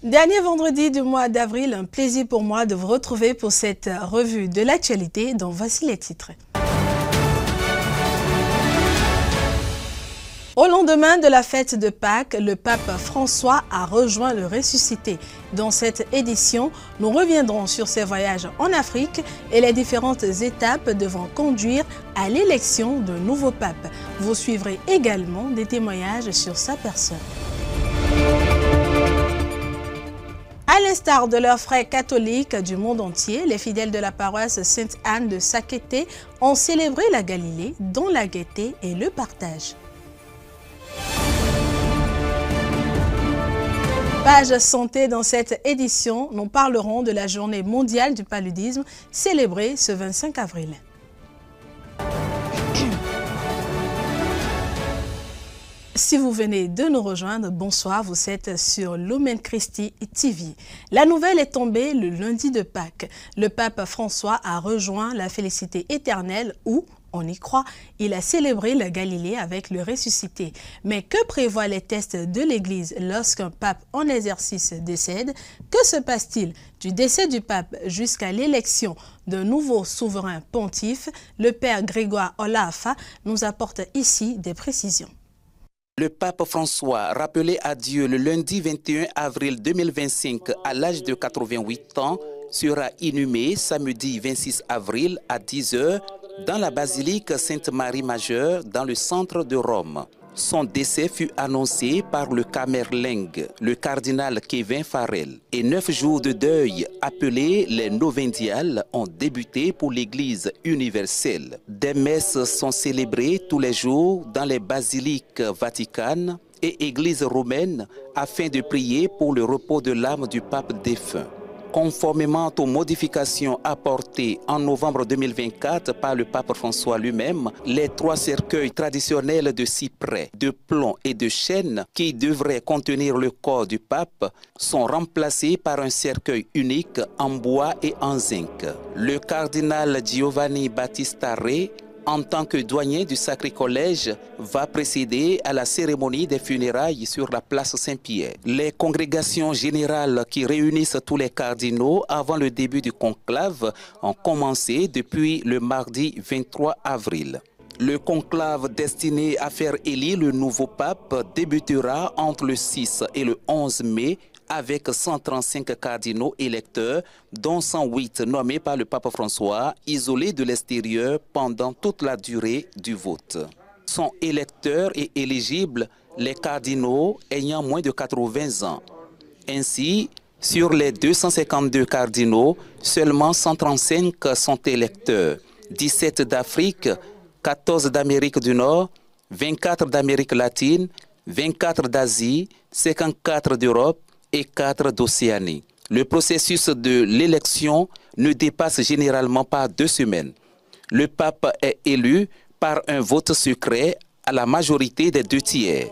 Dernier vendredi du mois d'avril, un plaisir pour moi de vous retrouver pour cette revue de l'actualité dont voici les titres. Au lendemain de la fête de Pâques, le pape François a rejoint le ressuscité. Dans cette édition, nous reviendrons sur ses voyages en Afrique et les différentes étapes devant conduire à l'élection d'un nouveau pape. Vous suivrez également des témoignages sur sa personne. À l'instar de leurs frères catholiques du monde entier, les fidèles de la paroisse Sainte-Anne de Sakété ont célébré la Galilée dans la gaieté et le partage. Page santé, dans cette édition, nous parlerons de la journée mondiale du paludisme célébrée ce 25 avril. Si vous venez de nous rejoindre, bonsoir, vous êtes sur Lumen Christi TV. La nouvelle est tombée le lundi de Pâques. Le pape François a rejoint la félicité éternelle où, on y croit, il a célébré la Galilée avec le ressuscité. Mais que prévoient les tests de l'Église lorsqu'un pape en exercice décède? Que se passe-t-il du décès du pape jusqu'à l'élection d'un nouveau souverain pontife? Le père Grégoire Olafa nous apporte ici des précisions. Le pape François, rappelé à Dieu le lundi 21 avril 2025 à l'âge de 88 ans, sera inhumé samedi 26 avril à 10 h dans la basilique Sainte-Marie-Majeure dans le centre de Rome. Son décès fut annoncé par le camerlingue, le cardinal Kevin Farrell. Et 9 jours de deuil, appelés les Novendiales, ont débuté pour l'Église universelle. Des messes sont célébrées tous les jours dans les basiliques vaticanes et églises romaines afin de prier pour le repos de l'âme du pape défunt. Conformément aux modifications apportées en novembre 2024 par le pape François lui-même, les 3 cercueils traditionnels de cyprès, de plomb et de chêne qui devraient contenir le corps du pape sont remplacés par un cercueil unique en bois et en zinc. Le cardinal Giovanni Battista Re, en tant que douanier du Sacré Collège, va présider à la cérémonie des funérailles sur la place Saint-Pierre. Les congrégations générales qui réunissent tous les cardinaux avant le début du conclave ont commencé depuis le mardi 23 avril. Le conclave destiné à faire élire le nouveau pape débutera entre le 6 et le 11 mai avec 135 cardinaux électeurs, dont 108 nommés par le pape François, isolés de l'extérieur pendant toute la durée du vote. Sont électeurs et éligibles les cardinaux ayant moins de 80 ans. Ainsi, sur les 252 cardinaux, seulement 135 sont électeurs, 17 d'Afrique, 14 d'Amérique du Nord, 24 d'Amérique latine, 24 d'Asie, 54 d'Europe, et 4 d'Océanie. Le processus de l'élection ne dépasse généralement pas 2 semaines. Le pape est élu par un vote secret à la majorité des 2 tiers.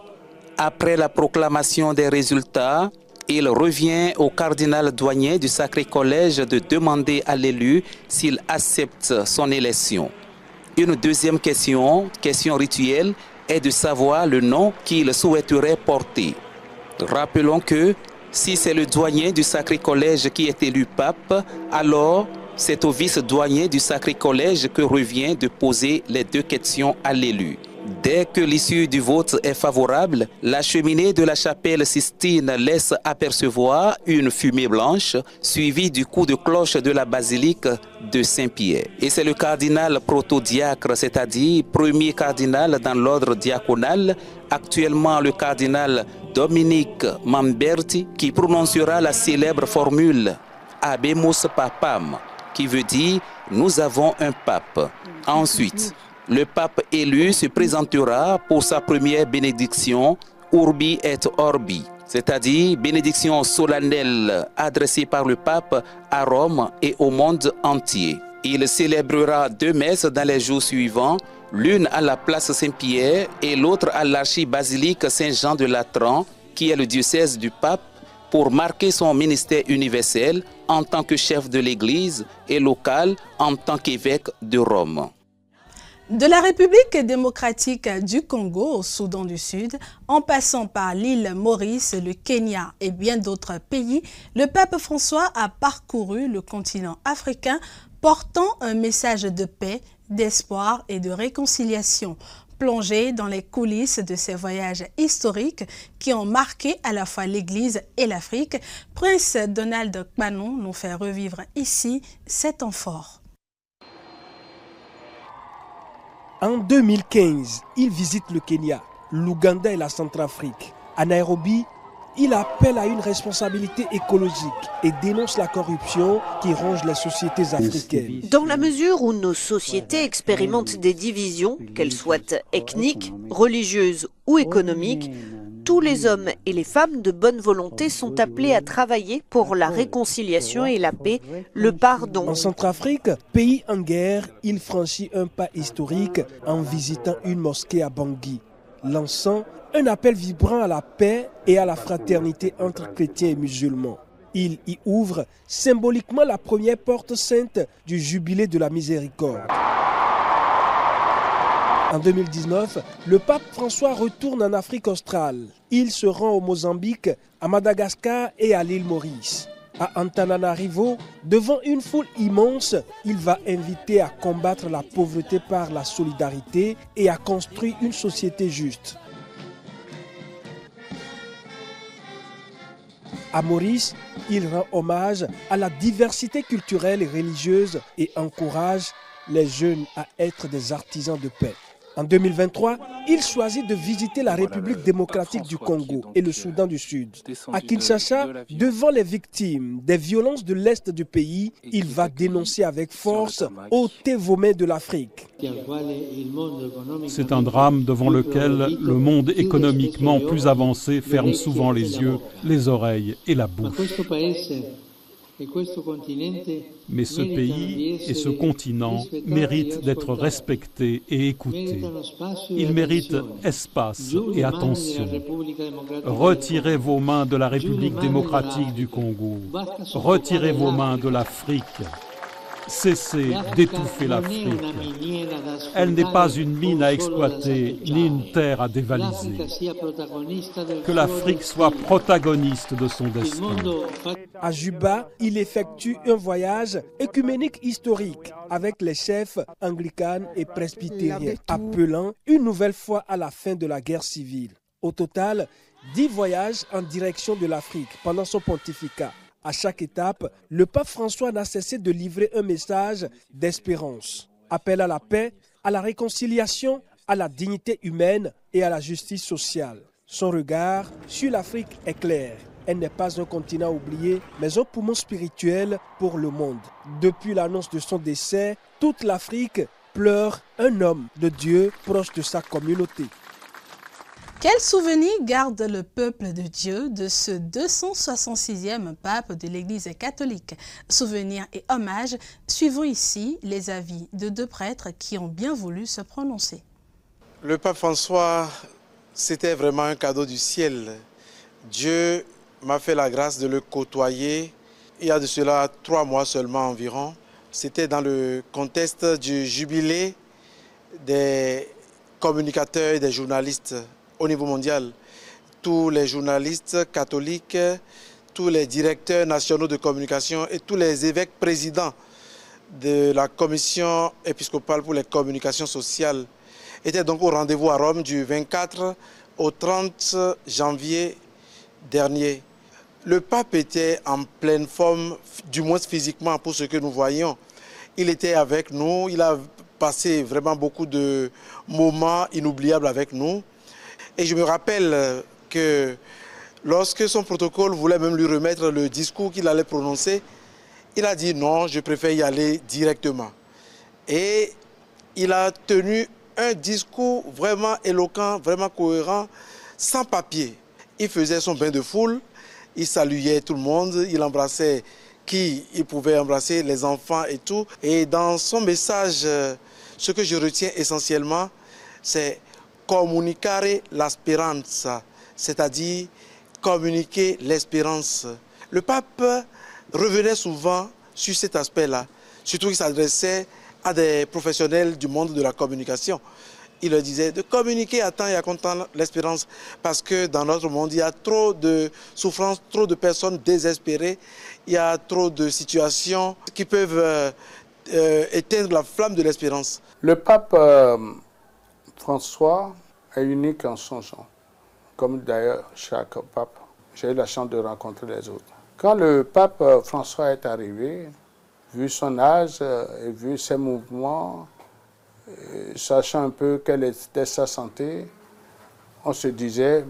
Après la proclamation des résultats, il revient au cardinal douanier du Sacré Collège de demander à l'élu s'il accepte son élection. Une deuxième question rituelle, est de savoir le nom qu'il souhaiterait porter. Rappelons que si c'est le douanier du Sacré Collège qui est élu pape, alors c'est au vice-douanier du Sacré Collège que revient de poser les 2 questions à l'élu. Dès que l'issue du vote est favorable, la cheminée de la chapelle Sistine laisse apercevoir une fumée blanche, suivie du coup de cloche de la basilique de Saint-Pierre. Et c'est le cardinal protodiacre, c'est-à-dire premier cardinal dans l'ordre diaconal, actuellement le cardinal Dominique Mamberti, qui prononcera la célèbre formule « Habemus Papam », qui veut dire « Nous avons un pape ». Ensuite, le pape élu se présentera pour sa première bénédiction « Urbi et Orbi », c'est-à-dire bénédiction solennelle adressée par le pape à Rome et au monde entier. Il célébrera 2 messes dans les jours suivants, l'une à la place Saint-Pierre et l'autre à l'archibasilique Saint-Jean de Latran, qui est le diocèse du pape, pour marquer son ministère universel en tant que chef de l'Église et local en tant qu'évêque de Rome. De la République démocratique du Congo au Soudan du Sud, en passant par l'île Maurice, le Kenya et bien d'autres pays, le pape François a parcouru le continent africain portant un message de paix, d'espoir et de réconciliation. Plongé dans les coulisses de ces voyages historiques qui ont marqué à la fois l'Église et l'Afrique, Prince Donald Kpanou nous fait revivre ici cet temps fort. En 2015, il visite le Kenya, l'Ouganda et la Centrafrique. À Nairobi, il appelle à une responsabilité écologique et dénonce la corruption qui ronge les sociétés africaines. Dans la mesure où nos sociétés expérimentent des divisions, qu'elles soient ethniques, religieuses ou économiques, tous les hommes et les femmes de bonne volonté sont appelés à travailler pour la réconciliation et la paix, le pardon. En Centrafrique, pays en guerre, il franchit un pas historique en visitant une mosquée à Bangui, lançant un appel vibrant à la paix et à la fraternité entre chrétiens et musulmans. Il y ouvre symboliquement la première porte sainte du jubilé de la miséricorde. En 2019, le pape François retourne en Afrique australe. Il se rend au Mozambique, à Madagascar et à l'île Maurice. À Antananarivo, devant une foule immense, il va inviter à combattre la pauvreté par la solidarité et à construire une société juste. À Maurice, il rend hommage à la diversité culturelle et religieuse et encourage les jeunes à être des artisans de paix. En 2023, il choisit de visiter la République démocratique du Congo et le Soudan du Sud. À Kinshasa, devant les victimes des violences de l'Est du pays, il va dénoncer avec force « ôtez vos mains de l'Afrique ». C'est un drame devant lequel le monde économiquement plus avancé ferme souvent les yeux, les oreilles et la bouche. Mais ce pays et ce continent méritent d'être respectés et écoutés. Ils méritent espace et attention. Retirez vos mains de la République démocratique du Congo. Retirez vos mains de l'Afrique. Cessez d'étouffer l'Afrique. Elle n'est pas une mine à exploiter, ni une terre à dévaliser. Que l'Afrique soit protagoniste de son destin. À Juba, il effectue un voyage œcuménique historique avec les chefs anglicans et presbytériens, appelant une nouvelle fois à la fin de la guerre civile. Au total, 10 voyages en direction de l'Afrique pendant son pontificat. À chaque étape, le pape François n'a cessé de livrer un message d'espérance. Appel à la paix, à la réconciliation, à la dignité humaine et à la justice sociale. Son regard sur l'Afrique est clair. Elle n'est pas un continent oublié, mais un poumon spirituel pour le monde. Depuis l'annonce de son décès, toute l'Afrique pleure un homme de Dieu proche de sa communauté. Quel souvenir garde le peuple de Dieu de ce 266e pape de l'Église catholique? Souvenirs et hommages, suivons ici les avis de 2 prêtres qui ont bien voulu se prononcer. Le pape François, c'était vraiment un cadeau du ciel. Dieu m'a fait la grâce de le côtoyer il y a de cela 3 mois seulement environ. C'était dans le contexte du jubilé des communicateurs et des journalistes au niveau mondial. Tous les journalistes catholiques, tous les directeurs nationaux de communication et tous les évêques présidents de la commission épiscopale pour les communications sociales étaient donc au rendez-vous à Rome du 24 au 30 janvier dernier. Le pape était en pleine forme, du moins physiquement pour ce que nous voyions. Il était avec nous, il a passé vraiment beaucoup de moments inoubliables avec nous. Et je me rappelle que lorsque son protocole voulait même lui remettre le discours qu'il allait prononcer, il a dit non, je préfère y aller directement. Et il a tenu un discours vraiment éloquent, vraiment cohérent, sans papier. Il faisait son bain de foule, il saluait tout le monde, il embrassait qui il pouvait embrasser, les enfants et tout. Et dans son message, ce que je retiens essentiellement, c'est communicare la speranza, c'est-à-dire communiquer l'espérance. Le pape revenait souvent sur cet aspect-là, surtout qu'il s'adressait à des professionnels du monde de la communication. Il leur disait de communiquer à temps et à content l'espérance parce que dans notre monde, il y a trop de souffrances, trop de personnes désespérées, il y a trop de situations qui peuvent éteindre la flamme de l'espérance. Le pape François est unique en son genre, comme d'ailleurs chaque pape. J'ai eu la chance de rencontrer les autres. Quand le pape François est arrivé, vu son âge et vu ses mouvements, sachant un peu quelle était sa santé, on se disait,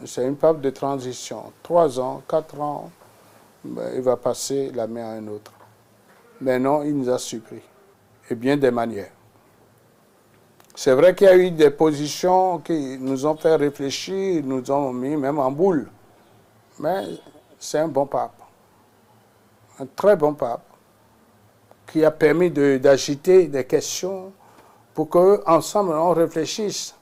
c'est une pape de transition. 3 ans, 4 ans, il va passer la main à un autre. Mais non, il nous a surpris, et bien des manières. C'est vrai qu'il y a eu des positions qui nous ont fait réfléchir, nous ont mis même en boule. Mais c'est un bon pape, un très bon pape, qui a permis d'agiter des questions pour qu'ensemble on réfléchisse.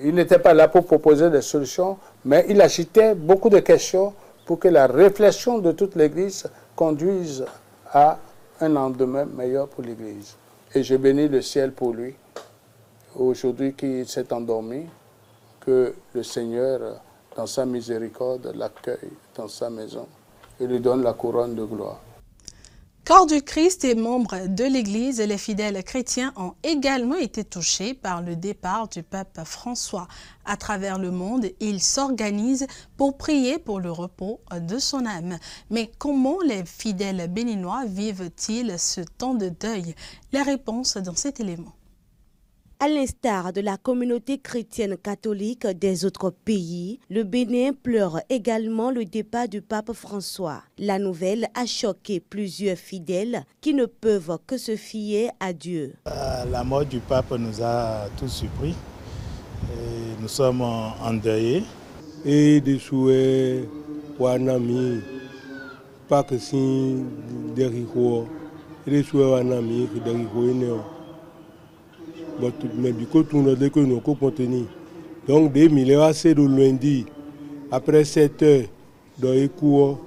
Il n'était pas là pour proposer des solutions, mais il agitait beaucoup de questions pour que la réflexion de toute l'Église conduise à un lendemain meilleur pour l'Église. Et je bénis le ciel pour lui, aujourd'hui qui s'est endormi, que le Seigneur, dans sa miséricorde, l'accueille dans sa maison et lui donne la couronne de gloire. Corps du Christ et membres de l'Église, les fidèles chrétiens ont également été touchés par le départ du pape François. À travers le monde, ils s'organisent pour prier pour le repos de son âme. Mais comment les fidèles béninois vivent-ils ce temps de deuil? La réponse dans cet élément. À l'instar de la communauté chrétienne catholique des autres pays, le Bénin pleure également le départ du pape François. La nouvelle a choqué plusieurs fidèles qui ne peuvent que se fier à Dieu. La mort du pape nous a tous surpris. Et nous sommes endeuillés. Et des souhaits pour un ami, pas que si d'Ericho, et des souhaits pour un ami qui d'Ericho. Mais du coup, tout le monde que nous contenons. Donc, des milliers c'est le lundi, après 7 heures, dans les cours,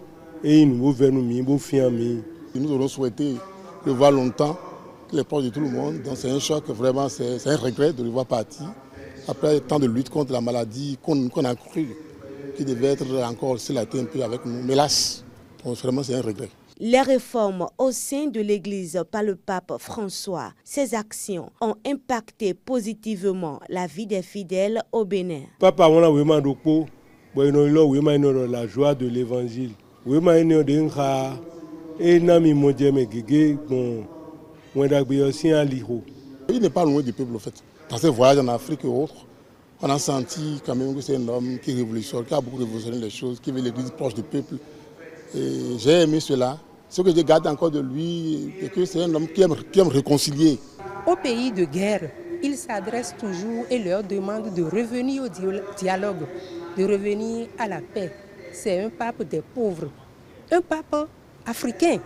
et nous venons nous faire. Nous aurons souhaité le voir longtemps, les proches de tout le monde. Donc, c'est un choc, vraiment, c'est un regret de le voir partir. Après tant de lutte contre la maladie qu'on a cru qu'il devait être encore silaté un peu avec nous. Mais hélas, vraiment, c'est un regret. Les réformes au sein de l'Église par le pape François, ces actions ont impacté positivement la vie des fidèles au Bénin. Papa, on a vraiment la joie de l'Évangile. Il n'est pas loin du peuple, en fait. Dans ses voyages en Afrique et autres, on a senti quand même que c'est un homme qui révolutionne, qui a beaucoup révolutionné les choses, qui veut l'Église proche du peuple. Et j'ai aimé cela. Ce que je garde encore de lui, c'est que c'est un homme qui aime réconcilier. Au pays de guerre, il s'adresse toujours et leur demande de revenir au dialogue, de revenir à la paix. C'est un pape des pauvres, un pape africain,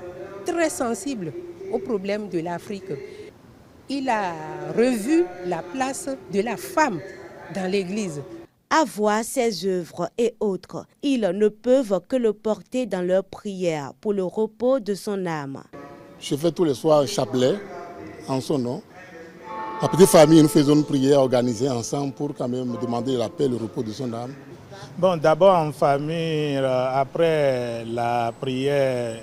très sensible aux problèmes de l'Afrique. Il a revu la place de la femme dans l'Église. À voir ses œuvres et autres, ils ne peuvent que le porter dans leurs prières pour le repos de son âme. Je fais tous les soirs un chapelet en son nom. Ma petite famille, nous faisons une prière organisée ensemble pour quand même demander la paix et le repos de son âme. Bon, d'abord en famille, après la prière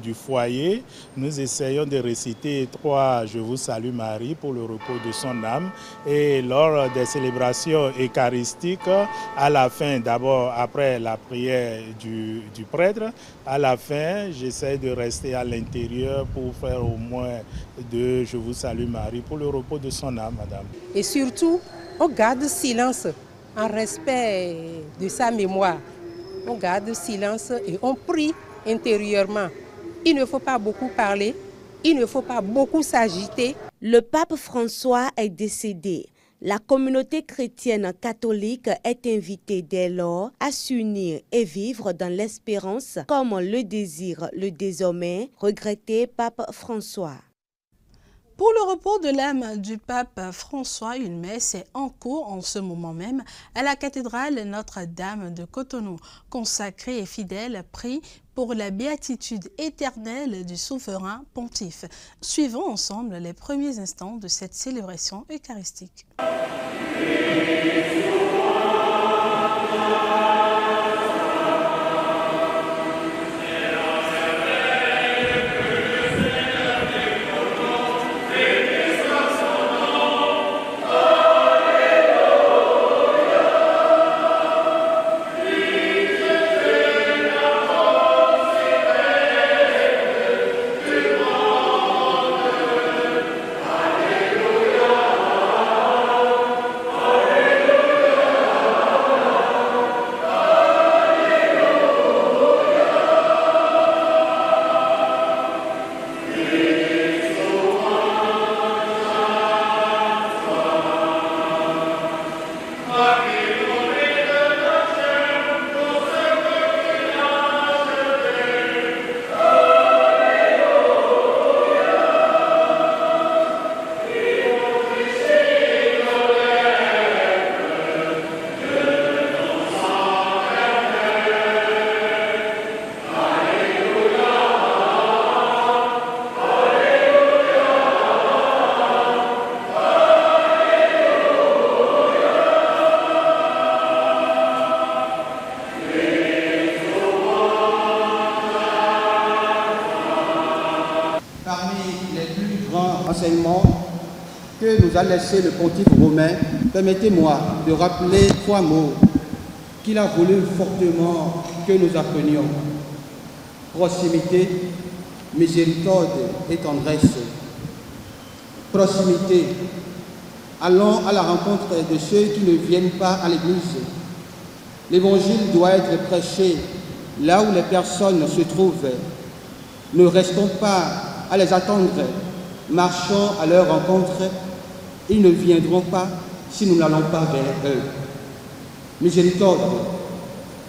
du foyer, nous essayons de réciter 3 « Je vous salue Marie » pour le repos de son âme. Et lors des célébrations eucharistiques, à la fin, d'abord après la prière du prêtre, à la fin, j'essaie de rester à l'intérieur pour faire au moins 2 « Je vous salue Marie » pour le repos de son âme, madame. Et surtout, on garde silence en respect de sa mémoire. On garde silence et on prie intérieurement. Il ne faut pas beaucoup parler, il ne faut pas beaucoup s'agiter. Le pape François est décédé. La communauté chrétienne catholique est invitée dès lors à s'unir et vivre dans l'espérance comme le désire le désormais regretté pape François. Pour le repos de l'âme du pape François, une messe est en cours en ce moment même à la cathédrale Notre-Dame de Cotonou. Consacrés et fidèles prient pour la béatitude éternelle du souverain pontife. Suivons ensemble les premiers instants de cette célébration eucharistique. Que nous a laissé le pontife romain, permettez-moi de rappeler 3 mots qu'il a voulu fortement que nous apprenions. Proximité, miséricorde et tendresse. Proximité. Allons à la rencontre de ceux qui ne viennent pas à l'église. L'évangile doit être prêché là où les personnes se trouvent. Ne restons pas à les attendre. Marchons à leur rencontre. Ils ne viendront pas si nous n'allons pas vers eux. Miséricorde.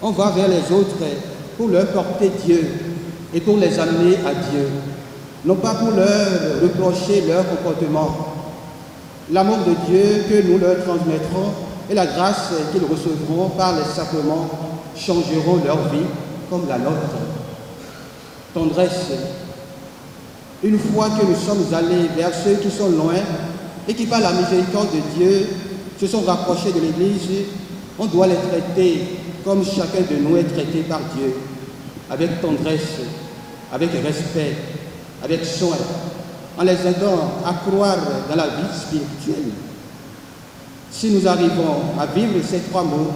On va vers les autres pour leur porter Dieu et pour les amener à Dieu. Non pas pour leur reprocher leur comportement. L'amour de Dieu que nous leur transmettrons et la grâce qu'ils recevront par les sacrements changeront leur vie comme la nôtre. Tendresse. Une fois que nous sommes allés vers ceux qui sont loin et qui, par la miséricorde de Dieu, se sont rapprochés de l'Église, on doit les traiter comme chacun de nous est traité par Dieu, avec tendresse, avec respect, avec soin, en les aidant à croire dans la vie spirituelle. Si nous arrivons à vivre ces 3 mots,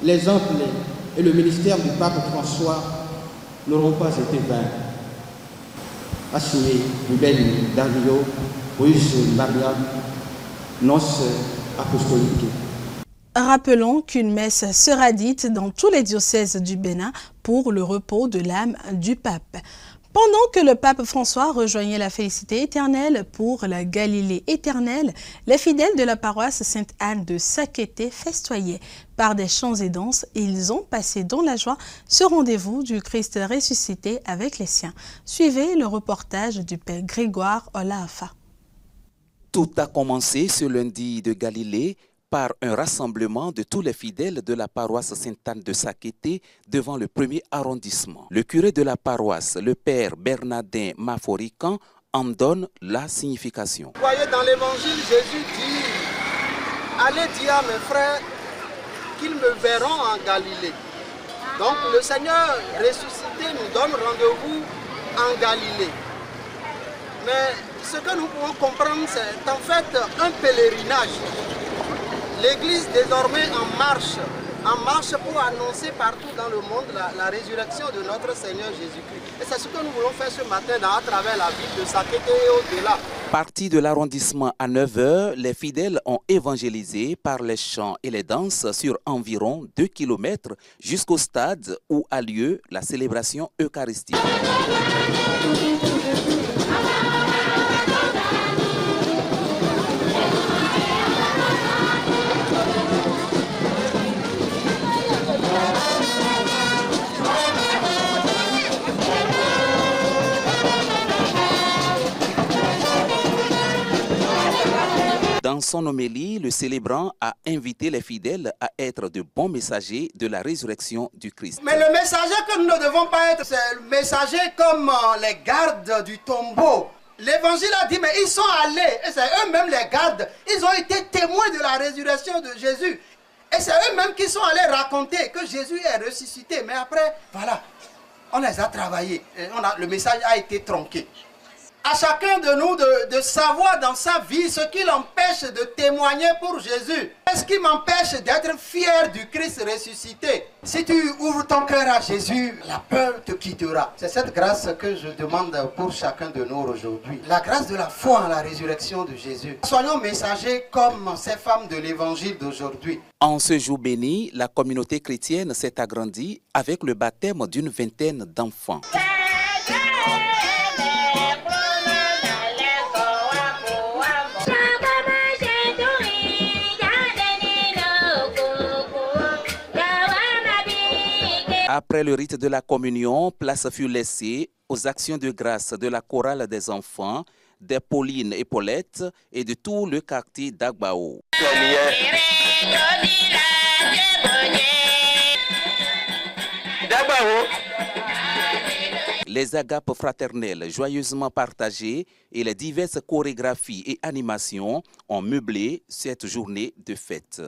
l'exemple et le ministère du pape François n'auront pas été vains. A signé Ruben Dario, Ruiz Maria, Nonce apostolique. Rappelons qu'une messe sera dite dans tous les diocèses du Bénin pour le repos de l'âme du pape. Pendant que le pape François rejoignait la félicité éternelle pour la Galilée éternelle, les fidèles de la paroisse Sainte-Anne de Sakété festoyaient. Par des chants et danses, ils ont passé dans la joie ce rendez-vous du Christ ressuscité avec les siens. Suivez le reportage du père Grégoire Olafa. Tout a commencé ce lundi de Galilée par un rassemblement de tous les fidèles de la paroisse Sainte-Anne de Sakété devant le premier arrondissement. Le curé de la paroisse, le père Bernardin Maforican, en donne la signification. Vous voyez dans l'évangile, Jésus dit « Allez dire à mes frères qu'ils me verront en Galilée ». Donc le Seigneur ressuscité nous donne rendez-vous en Galilée. Mais ce que nous pouvons comprendre, c'est en fait un pèlerinage. L'Église désormais en marche pour annoncer partout dans le monde la résurrection de notre Seigneur Jésus-Christ. Et c'est ce que nous voulons faire ce matin à travers la ville de Sakété et au-delà. Partis de l'arrondissement à 9 h, les fidèles ont évangélisé par les chants et les danses sur environ 2 km jusqu'au stade où a lieu la célébration eucharistique. Dans son homélie, le célébrant a invité les fidèles à être de bons messagers de la résurrection du Christ. Mais le messager que nous ne devons pas être, c'est le messager comme les gardes du tombeau. L'évangile a dit, mais ils sont allés, et c'est eux-mêmes les gardes, ils ont été témoins de la résurrection de Jésus. Et c'est eux-mêmes qui sont allés raconter que Jésus est ressuscité. Mais après, voilà, on les a travaillés, et le message a été tronqué. À chacun de nous de savoir dans sa vie ce qui l'empêche de témoigner pour Jésus. Qu'est-ce qui m'empêche d'être fier du Christ ressuscité? Si tu ouvres ton cœur à Jésus, la peur te quittera. C'est cette grâce que je demande pour chacun de nous aujourd'hui. La grâce de la foi en la résurrection de Jésus. Soyons messagers comme ces femmes de l'évangile d'aujourd'hui. En ce jour béni, la communauté chrétienne s'est agrandie avec le baptême d'une vingtaine d'enfants. Après le rite de la communion, place fut laissée aux actions de grâce de la chorale des enfants, des Pauline et Paulette et de tout le quartier d'Agbao. Les agapes fraternelles joyeusement partagées et les diverses chorégraphies et animations ont meublé cette journée de fête.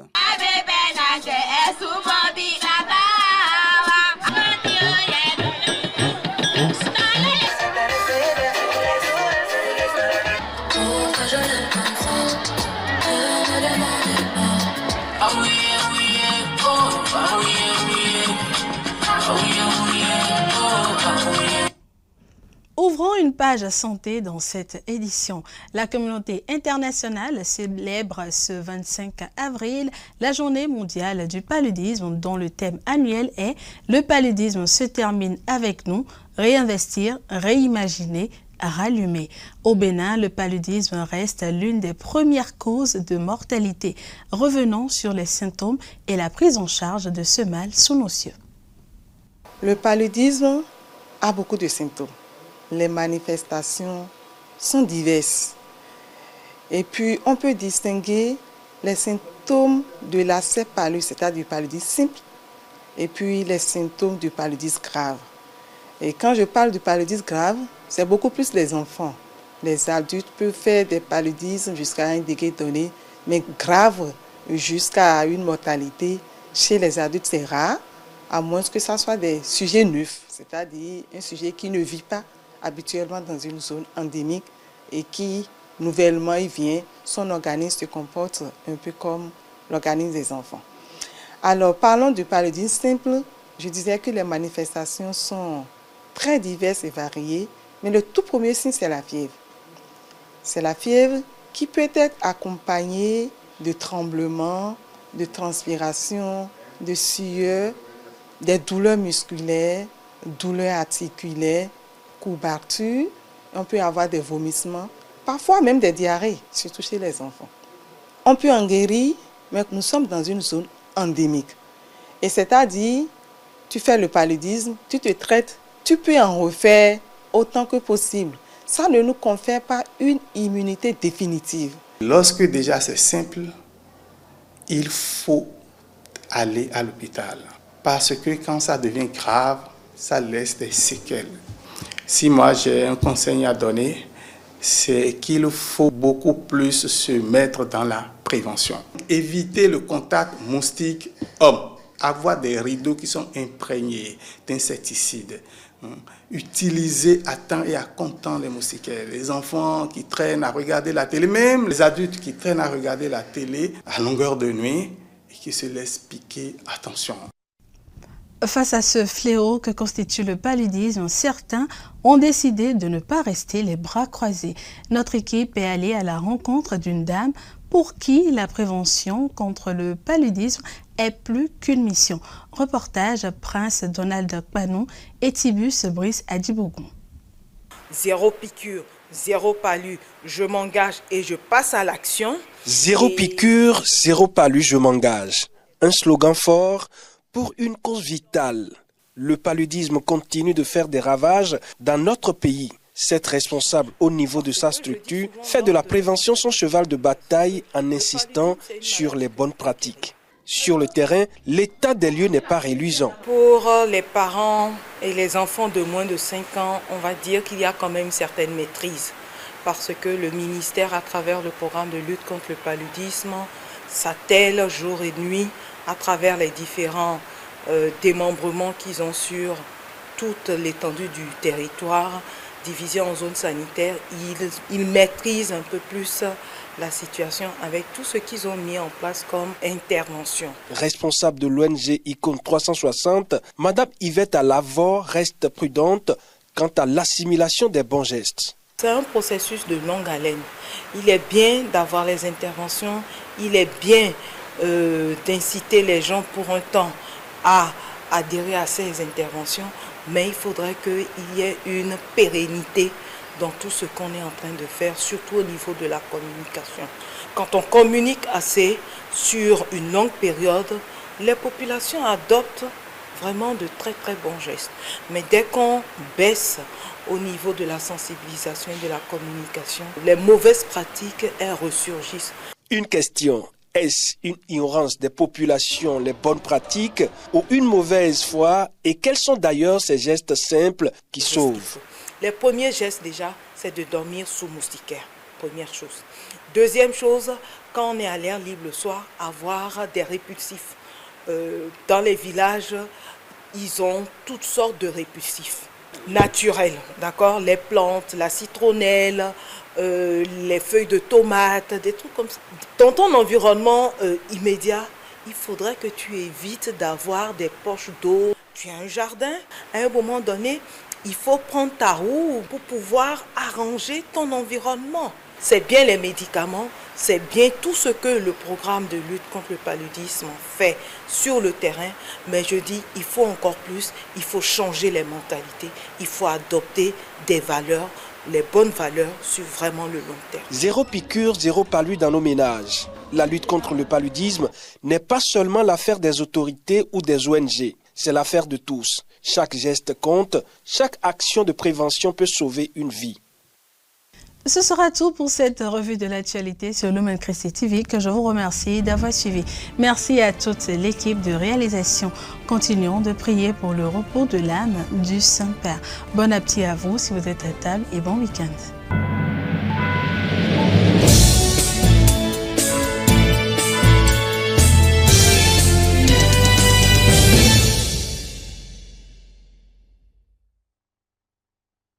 Ouvrons une page santé dans cette édition. La communauté internationale célèbre ce 25 avril la journée mondiale du paludisme dont le thème annuel est « Le paludisme se termine avec nous, réinvestir, réimaginer, rallumer ». Au Bénin, le paludisme reste l'une des premières causes de mortalité. Revenons sur les symptômes et la prise en charge de ce mal sous nos cieux. Le paludisme a beaucoup de symptômes. Les manifestations sont diverses. Et puis, on peut distinguer les symptômes de l'aspect palud, c'est-à-dire du paludisme simple, et puis les symptômes du paludisme grave. Et quand je parle du paludisme grave, c'est beaucoup plus les enfants. Les adultes peuvent faire des paludismes jusqu'à un degré donné, mais grave jusqu'à une mortalité. Chez les adultes, c'est rare, à moins que ce soit des sujets neufs, c'est-à-dire un sujet qui ne vit pas habituellement dans une zone endémique et qui, nouvellement, il vient, son organisme se comporte un peu comme l'organisme des enfants. Alors, parlons du paludisme simple. Je disais que les manifestations sont très diverses et variées, mais le tout premier signe, c'est la fièvre. C'est la fièvre qui peut être accompagnée de tremblements, de transpiration, de sueur, des douleurs musculaires, douleurs articulaires, courbatures, on peut avoir des vomissements, parfois même des diarrhées, surtout chez les enfants. On peut en guérir, mais nous sommes dans une zone endémique. Et c'est-à-dire, tu fais le paludisme, tu te traites, tu peux en refaire autant que possible. Ça ne nous confère pas une immunité définitive. Lorsque déjà c'est simple, il faut aller à l'hôpital. Parce que quand ça devient grave, ça laisse des séquelles. Si moi j'ai un conseil à donner, c'est qu'il faut beaucoup plus se mettre dans la prévention. Éviter le contact moustique-homme. Avoir des rideaux qui sont imprégnés d'insecticides. Utiliser à temps et à comptant les moustiquaires. Les enfants qui traînent à regarder la télé, même les adultes qui traînent à regarder la télé à longueur de nuit et qui se laissent piquer, attention. Face à ce fléau que constitue le paludisme, certains ont décidé de ne pas rester les bras croisés. Notre équipe est allée à la rencontre d'une dame pour qui la prévention contre le paludisme est plus qu'une mission. Reportage Prince Donald Panou et Tibus Brice Adibougon. Zéro piqûre, zéro palu, je m'engage et je passe à l'action. Zéro piqûre, zéro palu, je m'engage. Un slogan fort pour une cause vitale. Le paludisme continue de faire des ravages dans notre pays. Cette responsable au niveau de sa structure fait de la prévention son cheval de bataille en insistant sur les bonnes pratiques. Sur le terrain, l'état des lieux n'est pas reluisant. Pour les parents et les enfants de moins de 5 ans, on va dire qu'il y a quand même une certaine maîtrise. Parce que le ministère, à travers le programme de lutte contre le paludisme, s'attelle jour et nuit à travers les différents démembrements qu'ils ont sur toute l'étendue du territoire, divisé en zones sanitaires. Ils maîtrisent un peu plus la situation avec tout ce qu'ils ont mis en place comme intervention. Responsable de l'ONG Icône 360, Madame Yvette Alavor reste prudente quant à l'assimilation des bons gestes. C'est un processus de longue haleine. Il est bien d'avoir les interventions, il est bien d'inciter les gens pour un temps à adhérer à ces interventions, mais il faudrait qu'il y ait une pérennité dans tout ce qu'on est en train de faire, surtout au niveau de la communication. Quand on communique assez sur une longue période, les populations adoptent vraiment de très très bons gestes. Mais dès qu'on baisse au niveau de la sensibilisation et de la communication, les mauvaises pratiques, elles ressurgissent. Une question, est-ce une ignorance des populations, les bonnes pratiques, ou une mauvaise foi? Et quels sont d'ailleurs ces gestes simples qui sauvent? Les premiers gestes déjà, c'est de dormir sous moustiquaire, première chose. Deuxième chose, quand on est à l'air libre le soir, avoir des répulsifs. Dans les villages, ils ont toutes sortes de répulsifs naturels, d'accord? Les plantes, la citronnelle, les feuilles de tomates, des trucs comme ça. Dans ton environnement immédiat, il faudrait que tu évites d'avoir des poches d'eau. Tu as un jardin, à un moment donné, il faut prendre ta roue pour pouvoir arranger ton environnement. C'est bien les médicaments, c'est bien tout ce que le programme de lutte contre le paludisme fait sur le terrain, mais je dis, il faut encore plus, il faut changer les mentalités, il faut adopter des valeurs, les bonnes valeurs sur vraiment le long terme. Zéro piqûre, zéro palu dans nos ménages. La lutte contre le paludisme n'est pas seulement l'affaire des autorités ou des ONG, c'est l'affaire de tous. Chaque geste compte, chaque action de prévention peut sauver une vie. Ce sera tout pour cette revue de l'actualité sur Lumen Christi TV que je vous remercie d'avoir suivi. Merci à toute l'équipe de réalisation. Continuons de prier pour le repos de l'âme du Saint-Père. Bon appétit à vous si vous êtes à table et bon week-end.